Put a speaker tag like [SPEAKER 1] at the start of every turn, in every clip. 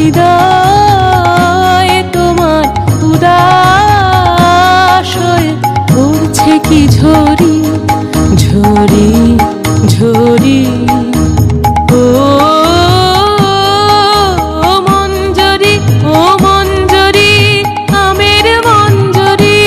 [SPEAKER 1] হৃদয়ে তোমার উদাস হয়ে পড়ছে কি ঝরি ঝরি ঝরি। ও মঞ্জরি ও মঞ্জরি আমের মঞ্জরি।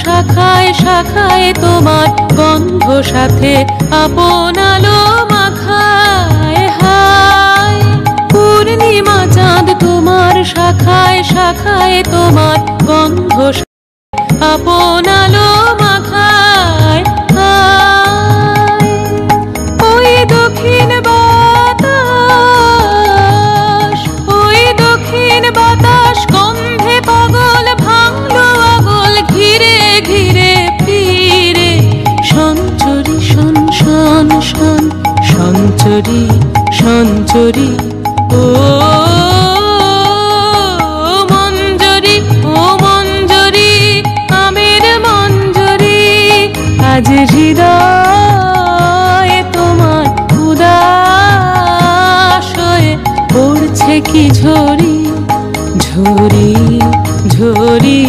[SPEAKER 1] শাখায় শাখায় তোমার গন্ধ সাথে আপন আলো মাখায়। হায় পূর্ণিমা চাঁদ তোমার শাখায় শাখায় তোমার গন্ধ আপন আলো মাখায়। ওই দক্ষিণ বাতাস ওই দক্ষিণ বাতাস গন্ধে পাগল ভাঙলো আগল ঘিরে ঘিরে ফিরে সঞ্চরি শন শন শন সঞ্চরি সঞ্চরি। ও মঞ্জরি ও মঞ্জরি আমের মঞ্জরি। আজ হৃদয়ে তোমার উদাস হয়ে পড়ছে কি ঝরি ঝরি ঝরি।